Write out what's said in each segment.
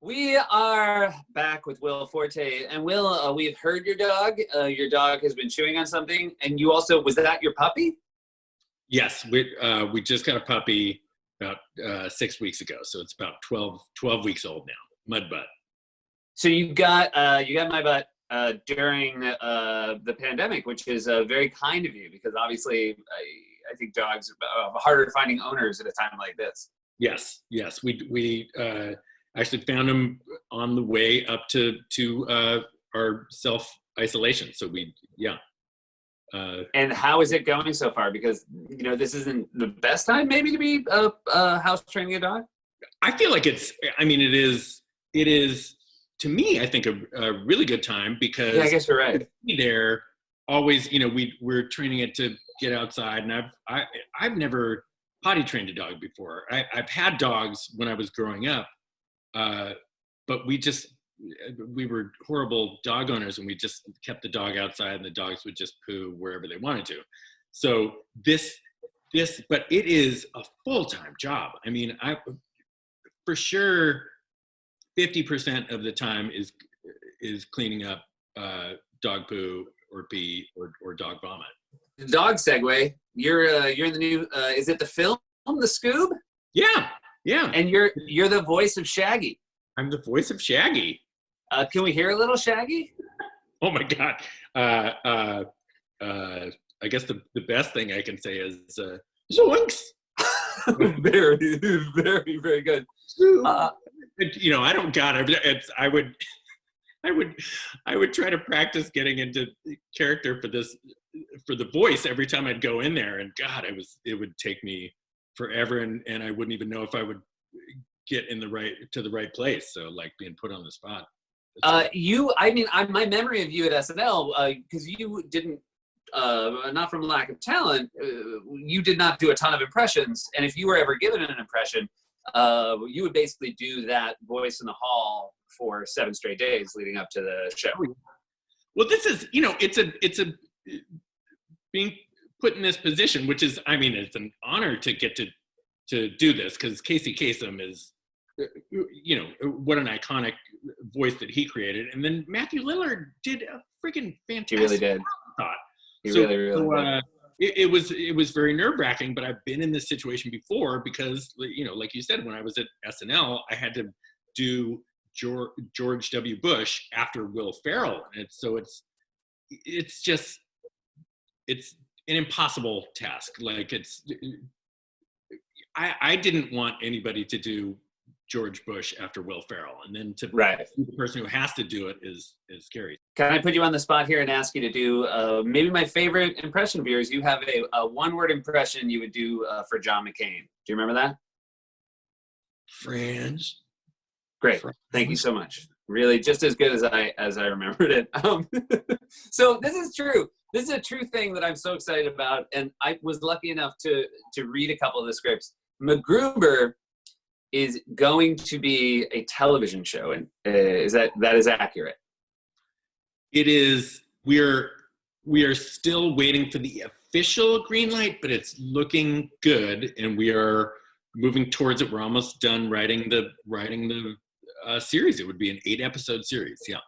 We are back with Will Forte. And Will, we've heard your dog. Your dog has been chewing on something. And you also, was that your puppy? Yes, we just got a puppy about 6 weeks ago. So it's about 12 weeks old now, Mudbutt. So you got my butt during the pandemic, which is very kind of you, because obviously I think dogs are harder finding owners at a time like this. Yes. We actually found him on the way up to our self-isolation. So and how is it going so far? Because, this isn't the best time maybe to be house training a dog. I feel like it is to me, I think a really good time because yeah, I guess you're right. There always, we're training it to get outside, and I've never potty trained a dog before. I've had dogs when I was growing up, but we were horrible dog owners, and we just kept the dog outside, and the dogs would just poo wherever they wanted to. So but it is a full-time job. I mean, for sure 50% of the time is cleaning up dog poo or pee or dog vomit. Dog segue. You're in the new. Is it the film, The Scoob? Yeah. And you're the voice of Shaggy. I'm the voice of Shaggy. Can we hear a little Shaggy? Oh my God. I guess the best thing I can say is zoinks. Very, very, very good. I don't got it. I would try to practice getting into character for the voice every time I'd go in there, and God, it would take me forever, and I wouldn't even know if I would get to the right place. So like being put on the spot. My memory of you at SNL, because you didn't, not from lack of talent, you did not do a ton of impressions, and if you were ever given an impression, you would basically do that voice in the hall for 7 straight days leading up to the show. Well, this is, it's a being put in this position, which is, it's an honor to get to do this, because Casey Kasem is, what an iconic voice that he created. And then Matthew Lillard did a freaking fantastic He really did. He really did. It was very nerve-wracking, but I've been in this situation before because, like you said, when I was at SNL, I had to do George W. Bush after Will Ferrell, and it's an impossible task. Like I didn't want anybody to do George Bush after Will Ferrell, and then to be the person who has to do it is scary. Can I put you on the spot here and ask you to do maybe my favorite impression of yours? You have a one-word impression you would do for John McCain. Do you remember that? Friends. Great. Thank you so much. Really, just as good as I remembered it. So this is true. This is a true thing that I'm so excited about, and I was lucky enough to read a couple of the scripts. MacGruber is going to be a television show, and that is accurate? It is. We are still waiting for the official green light, but it's looking good, and we are moving towards it. We're almost done writing the series. It would be an 8-episode series. Yeah.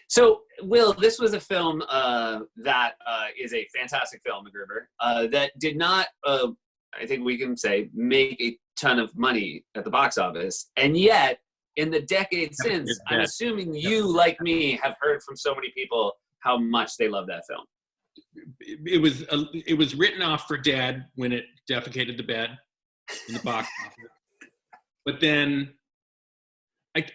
So, Will, this was a film that is a fantastic film, MacGruber, that did not, I think we can say, make a ton of money at the box office. And yet, in the decade since, I'm assuming you, like me, have heard from so many people how much they love that film. It was written off for dead when it defecated the bed in the box office. But then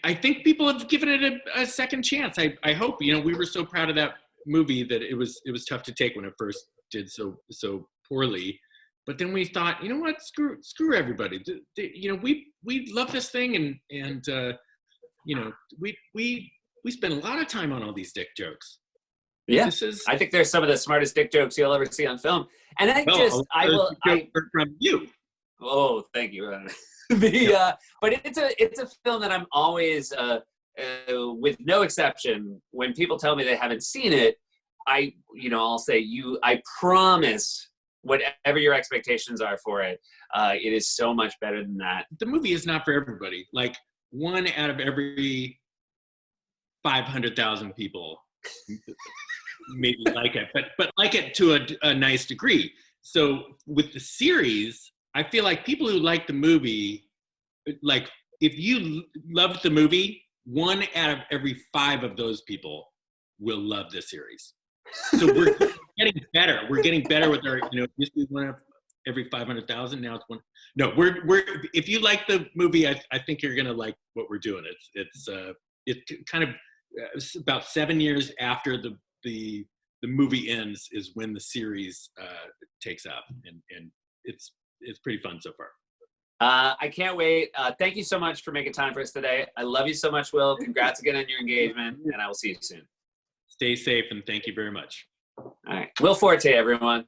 I think people have given it a second chance. I hope. We were so proud of that movie that it was tough to take when it first did so poorly. But then we thought, you know what? Screw everybody. We love this thing, and we spend a lot of time on all these dick jokes. Yeah, I think they're some of the smartest dick jokes you'll ever see on film. And I will from you. Oh, thank you. But it's a film that I'm always, with no exception, when people tell me they haven't seen it, I'll say I promise, whatever your expectations are for it, it is so much better than that. The movie is not for everybody. Like one out of every 500,000 people maybe like it, but like it to a nice degree. So with the series, I feel like people who like the movie, like if you loved the movie, 1 out of every 5 of those people will love the series. So we're getting better. We're getting better with our, this is 1 out of every 500,000. Now it's 1. No, we're if you like the movie, I think you're gonna like what we're doing. It's kind of it's about 7 years after the movie ends is when the series takes up, and it's pretty fun so far. I can't wait. Thank you so much for making time for us today. I love you so much, Will. Congrats again on your engagement, and I will see you soon. Stay safe, and thank you very much. All right. Will Forte, everyone.